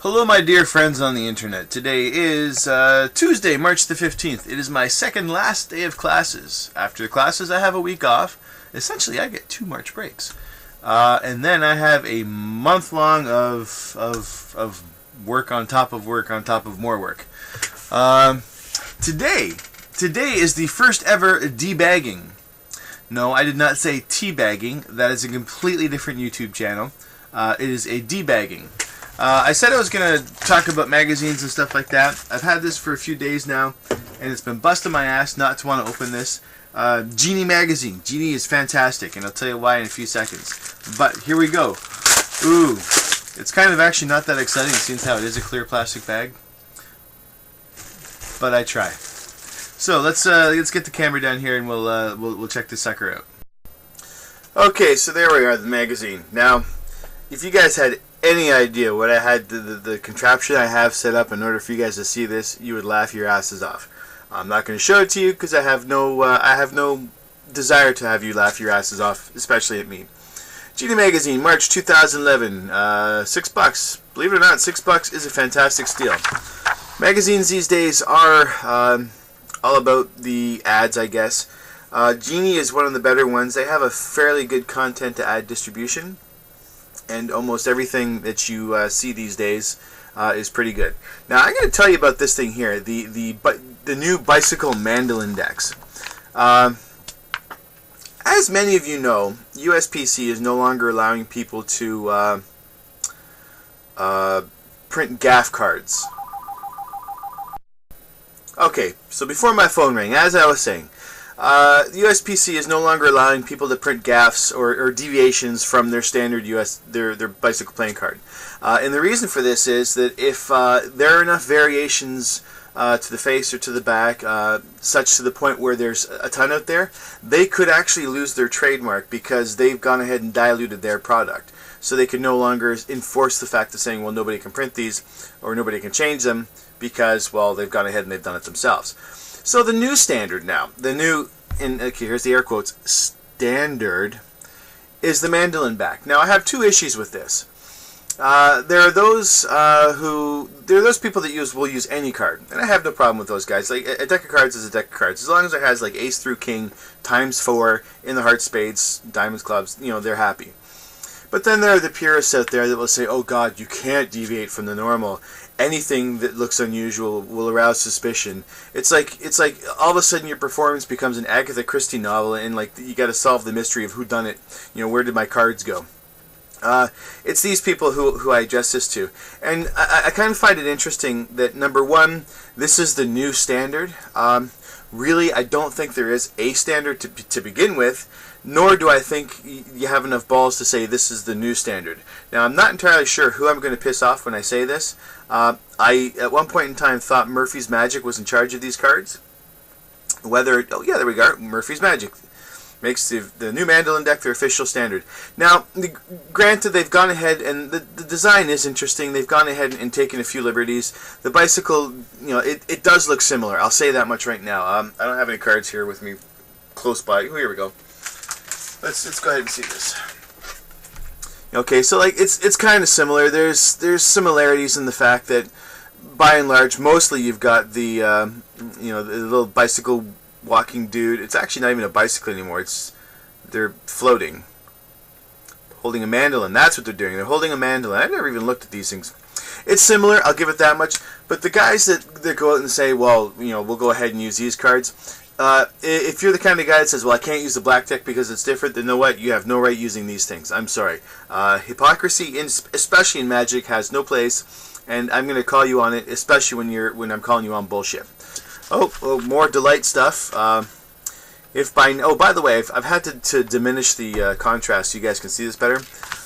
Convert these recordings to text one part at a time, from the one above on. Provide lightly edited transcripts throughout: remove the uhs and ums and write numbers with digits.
Hello my dear friends on the internet. Today is Tuesday, March the 15th. It is my second last day of classes. After the classes I have a week off. Essentially I get 2 March breaks. And then I have a month long of work on top of work on top of more work. Today is the first ever debagging. No, I did not say teabagging. That is a completely different YouTube channel. It is a debagging. I said I was going to talk about magazines and stuff like that. I've had this for a few days now, and it's been busting my ass not to want to open this. Genii Magazine. Genie is fantastic, and I'll tell you why in a few seconds. But here we go. Ooh, it's kind of actually not that exciting, since how it is a clear plastic bag. But I try. So let's get the camera down here, and we'll check this sucker out. Okay, so there we are, the magazine. Now, if you guys had any idea what I had, the contraption I have set up in order for you guys to see this, you would laugh your asses off. I'm not going to show it to you because I have no desire to have you laugh your asses off, especially at me. Genii Magazine March 2011, $6. Believe it or not, $6 is a fantastic steal. Magazines these days are all about the ads, I guess. Genie is one of the better ones. They have a fairly good content to ad distribution, and almost everything that you see these days is pretty good. Now I'm going to tell you about this thing here, the new bicycle mandolin decks. As many of you know, USPC is no longer allowing people to print gaff cards. Okay, so before my phone rang, as I was saying, the USPC is no longer allowing people to print gaffs or deviations from their standard their bicycle playing card. And the reason for this is that if there are enough variations to the face or to the back, such to the point where there's a ton out there, they could actually lose their trademark because they've gone ahead and diluted their product. So they can no longer enforce the fact of saying, well, nobody can print these or nobody can change them because, well, they've gone ahead and they've done it themselves. So the new standard now, okay, here's the air quotes, standard, is the mandolin back. Now I have 2 issues with this. There are those people that will use any card, and I have no problem with those guys. Like a deck of cards is a deck of cards, as long as it has like ace through king ×4 in the heart, spades, diamonds, clubs. You know, they're happy. But then there are the purists out there that will say, "Oh God, you can't deviate from the normal. Anything that looks unusual will arouse suspicion." It's like all of a sudden your performance becomes an Agatha Christie novel, and like you got to solve the mystery of who done it. You know, where did my cards go? It's these people who I address this to, and I kind of find it interesting that, number one, this is the new standard. Really, I don't think there is a standard to begin with, nor do I think you have enough balls to say this is the new standard. Now, I'm not entirely sure who I'm going to piss off when I say this. I, at one point in time, thought Murphy's Magic was in charge of these cards. Oh yeah, there we go, Murphy's Magic. Makes the new mandolin deck their official standard. Now, granted, they've gone ahead, and the design is interesting. They've gone ahead and taken a few liberties. The bicycle, you know, it does look similar. I'll say that much right now. I don't have any cards here with me close by. Oh, here we go. Let's go ahead and see this. Okay, so like it's kind of similar. There's similarities in the fact that, by and large, mostly you've got the the little bicycle walking dude. It's actually not even a bicycle anymore. They're floating, holding a mandolin. That's what they're doing. They're holding a mandolin. I've never even looked at these things. It's similar, I'll give it that much. But the guys that go out and say, well, you know, we'll go ahead and use these cards. If you're the kind of guy that says, well, I can't use the black deck because it's different, then know what? You have no right using these things. I'm sorry. Hypocrisy, especially in Magic, has no place, and I'm going to call you on it, especially when I'm calling you on bullshit. Oh, more Delight stuff. By the way, I've had to diminish the contrast so you guys can see this better.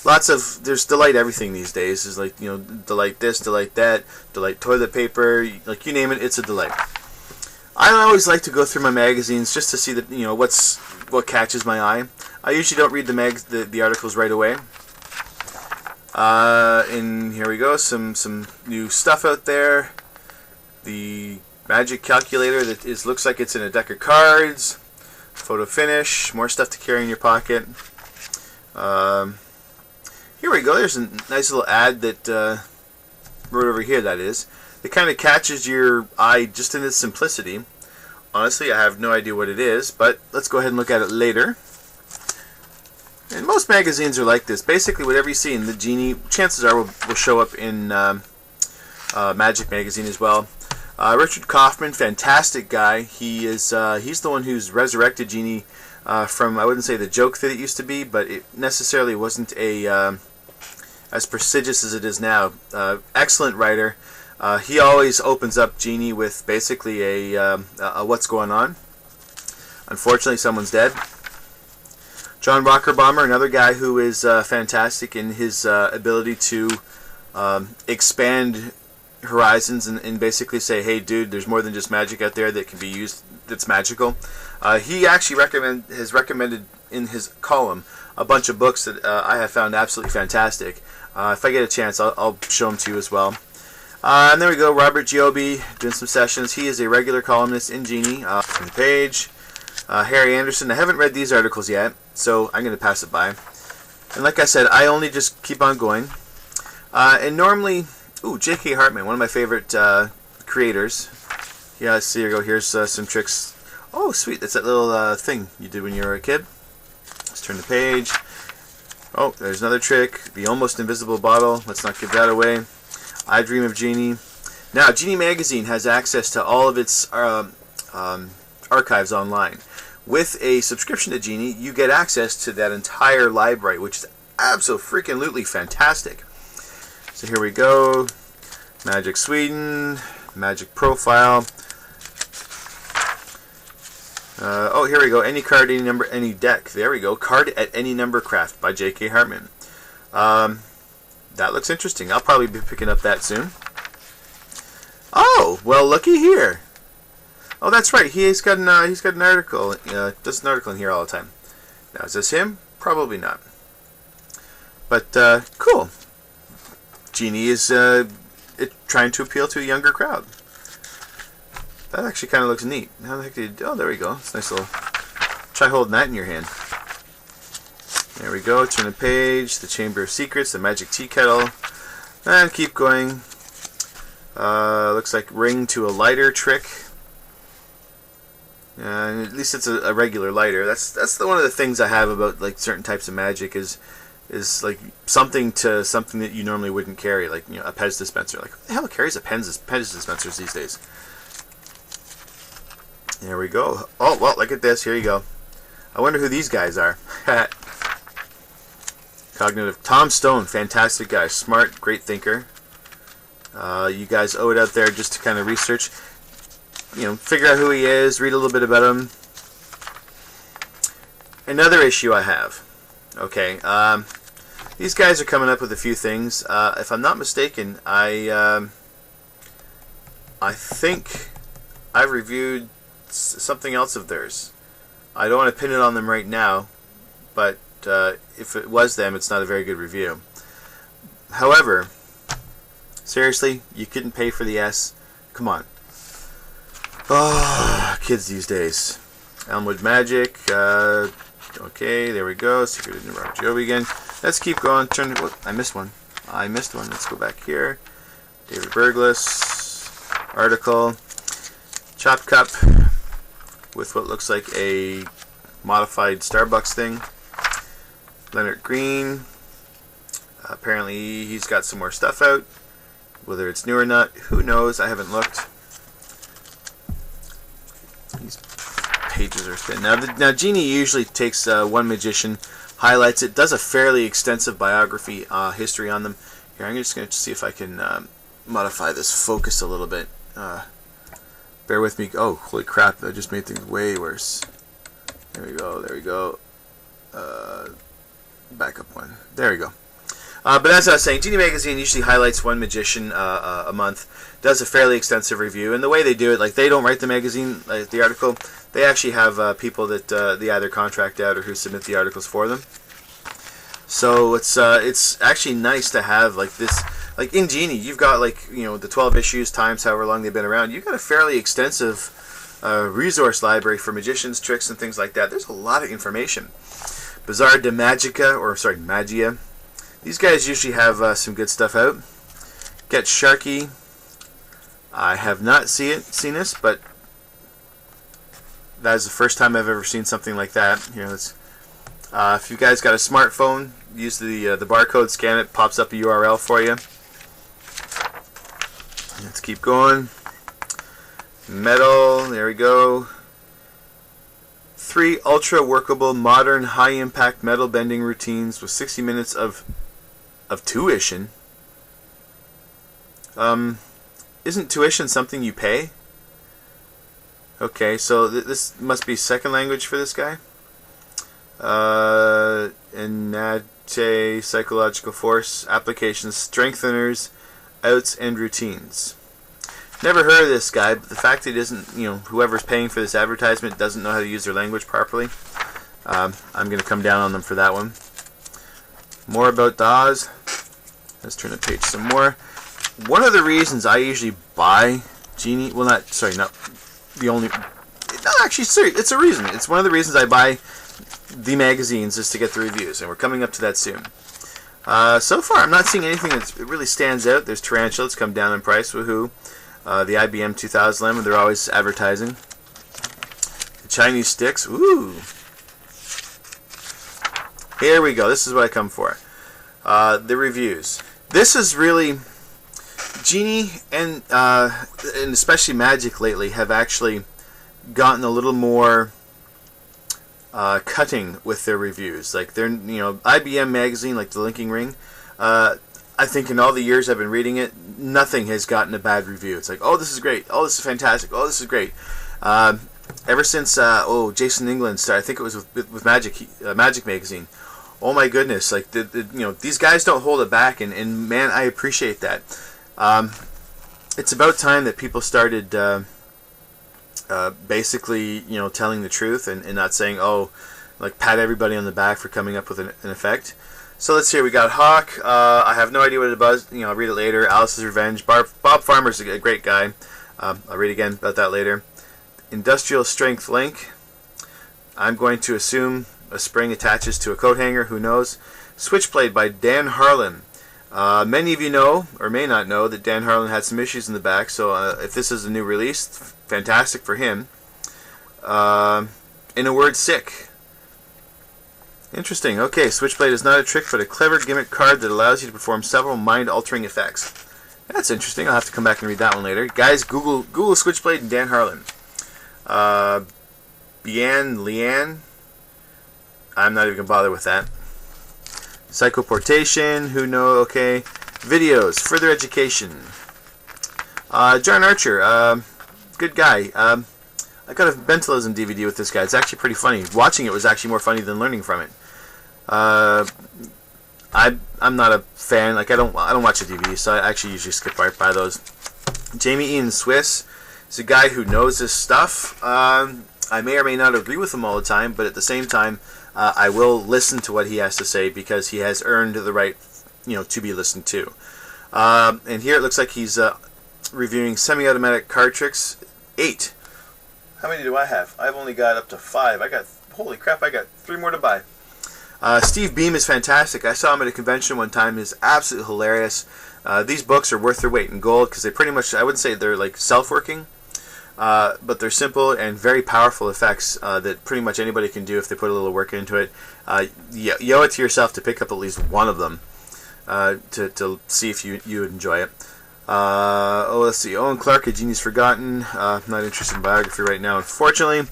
There's Delight everything these days. There's like, you know, Delight this, Delight that, Delight toilet paper, like you name it, it's a Delight. I always like to go through my magazines just to see what catches my eye. I usually don't read the articles right away. And here we go, some new stuff out there. The Magic calculator that looks like it's in a deck of cards. Photo finish, more stuff to carry in your pocket. Here we go. There's a nice little ad that right over here, that is. It kind of catches your eye just in its simplicity. Honestly, I have no idea what it is, but let's go ahead and look at it later. And most magazines are like this. Basically, whatever you see in the Genie, chances are will show up in Magic Magazine as well. Richard Kaufman, fantastic guy. He's the one who's resurrected Genie from, I wouldn't say the joke that it used to be, but it necessarily wasn't as prestigious as it is now. Excellent writer. He always opens up Genie with basically a what's going on. Unfortunately, someone's dead. John Rockerbomber, another guy who is fantastic in his ability to expand horizons and basically say, hey dude, there's more than just magic out there that can be used that's magical. He actually has recommended in his column a bunch of books that I have found absolutely fantastic. If I get a chance, I'll show them to you as well. And there we go, Robert Giobbe doing some sessions. He is a regular columnist in Genie. From the page. Harry Anderson. I haven't read these articles yet, so I'm going to pass it by. And like I said, I only just keep on going. And normally, J.K. Hartman, one of my favorite creators. Yeah, let's see, here we go. Here's some tricks. Oh, sweet. That's that little thing you did when you were a kid. Let's turn the page. Oh, there's another trick. The almost invisible bottle. Let's not give that away. I Dream of Genie. Now, Genii Magazine has access to all of its archives online. With a subscription to Genie, you get access to that entire library, which is absolutely fantastic. So here we go. Magic Sweden, Magic Profile. Oh, here we go. Any card, any number, any deck. There we go. Card at any number craft by J.K. Hartman. That looks interesting. I'll probably be picking up that soon. Oh, well, looky here. Oh, that's right. He's got an article. Does an article in here all the time. Now, is this him? Probably not. But cool. Genie is trying to appeal to a younger crowd. That actually kind of looks neat. How the heck did? Oh, there we go. It's a nice little. Try holding that in your hand. There we go. Turn the page. The Chamber of Secrets. The Magic Tea Kettle. And keep going. Looks like ring to a lighter trick. And at least it's a regular lighter. That's one of the things I have about like certain types of magic is like something that you normally wouldn't carry, like a Pez dispenser. Like who the hell carries a Pez dispensers these days? There we go. Oh well, look at this. Here you go. I wonder who these guys are. Cognitive. Tom Stone, fantastic guy, smart, great thinker. You guys owe it out there just to kind of research, figure out who he is, read a little bit about him. Another issue I have. Okay, these guys are coming up with a few things. If I'm not mistaken, I think I've reviewed something else of theirs. I don't want to pin it on them right now, but if it was them, it's not a very good review. However, seriously, you couldn't pay for the S? Come on. Oh, kids these days. Elmwood Magic. Okay, there we go. Secret in Robert Giobbe again. Let's keep going. I missed one. Let's go back here. David Berglas. Article. Chop Cup. With what looks like a modified Starbucks thing. Leonard Green. Apparently he's got some more stuff out. Whether it's new or not, who knows? I haven't looked. These pages are thin. Now Genie usually takes one magician, highlights it, does a fairly extensive biography history on them. Here, I'm just going to see if I can modify this focus a little bit. Bear with me. Oh, holy crap, that just made things way worse. There we go. Back up one. There we go. But as I was saying, Genii Magazine usually highlights one magician a month, does a fairly extensive review, and the way they do it, like they don't write the magazine, the article, they actually have people that they either contract out or who submit the articles for them. So it's actually nice to have like this, like in Genie, you've got like the 12 issues times however long they've been around. You've got a fairly extensive resource library for magicians, tricks, and things like that. There's a lot of information. Bazaar de Magica, or sorry, Magia. These guys usually have some good stuff out. Get Sharky. I have not seen this, but that is the first time I've ever seen something like that. You know, it's, if you guys got a smartphone, use the barcode, scan it, pops up a URL for you. Let's keep going. Metal, there we go. 3 ultra workable, modern, high impact metal bending routines with 60 minutes of tuition. Isn't tuition something you pay? Okay, so this must be second language for this guy. Innate psychological force, applications, strengtheners, outs, and routines. Never heard of this guy, but the fact that he doesn't, you know, whoever's paying for this advertisement doesn't know how to use their language properly, I'm going to come down on them for that one. More about Dawes. Let's turn the page some more. One of the reasons I usually buy Genie, well, not the only, no, actually, sorry, it's a reason. It's one of the reasons I buy the magazines is to get the reviews, and we're coming up to that soon. So far, I'm not seeing anything that really stands out. There's Tarantula, it's come down in price, woohoo. The IBM 2000 lemon, they're always advertising. The Chinese sticks, ooh. Here we go, this is what I come for. The reviews. This is really, Genie and especially Magic lately have actually gotten a little more cutting with their reviews. Like they're, you know, IBM magazine, like the Linking Ring, I think in all the years I've been reading it, nothing has gotten a bad review. It's like, oh, this is great. Oh, this is fantastic. Oh, this is great. Ever since Jason England started, I think it was with Magic Magazine. Oh my goodness! Like you know, these guys don't hold it back, and man, I appreciate that. It's about time that people started basically, you know, telling the truth and not saying, oh, like pat everybody on the back for coming up with an effect. So let's see, we got Hawk. I have no idea what it was. You know, I'll read it later. Alice's Revenge. Bob Farmer's a great guy. I'll read again about that later. Industrial Strength Link. I'm going to assume a spring attaches to a coat hanger. Who knows? Switchblade by Dan Harlan. Many of you know, or may not know, that Dan Harlan had some issues in the back. So if this is a new release, fantastic for him. In a word, sick. Interesting. Okay, Switchblade is not a trick, but a clever gimmick card that allows you to perform several mind-altering effects. That's interesting. I'll have to come back and read that one later. Guys, Google Switchblade and Dan Harlan. Leanne. I'm not even going to bother with that. Psychoportation. Who know? Okay. Videos. Further education. John Archer. Good guy. I got a Mentalism DVD with this guy. It's actually pretty funny. Watching it was actually more funny than learning from it. I'm not a fan. Like I don't watch the DVD, so I actually usually skip right by those. Jamie Ian Swiss is a guy who knows his stuff. I may or may not agree with him all the time, but at the same time, I will listen to what he has to say because he has earned the right, you know, to be listened to. And here it looks like he's reviewing semi-automatic card tricks. 8. How many do I have? I've only got up to 5. Holy crap, I got 3 more to buy. Steve Beam is fantastic. I saw him at a convention one time. He's absolutely hilarious. These books are worth their weight in gold because they pretty much, I wouldn't say they're like self-working, but they're simple and very powerful effects that pretty much anybody can do if they put a little work into it. You owe it to yourself to pick up at least one of them to see if you would enjoy it. Let's see. Owen Clark, A Genie's Forgotten. I'm not interested in biography right now, unfortunately.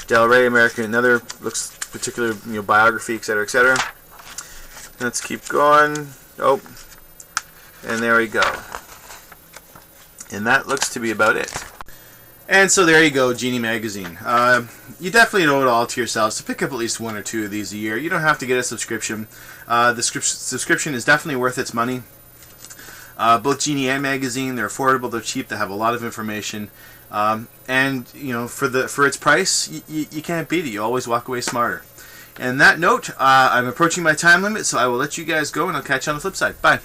Del Rey, American, another looks particular, you know, biography, etc., etc. Let's keep going. Oh, and there we go. And that looks to be about it. And so there you go, Genii Magazine. You definitely owe it all to yourselves to pick up at least 1 or 2 of these a year. You don't have to get a subscription. The subscription is definitely worth its money. Both Genie and Magazine, they're affordable, they're cheap, they have a lot of information, and you know, for its price, you can't beat it. You always walk away smarter. And that note, I'm approaching my time limit, so I will let you guys go, and I'll catch you on the flip side. Bye.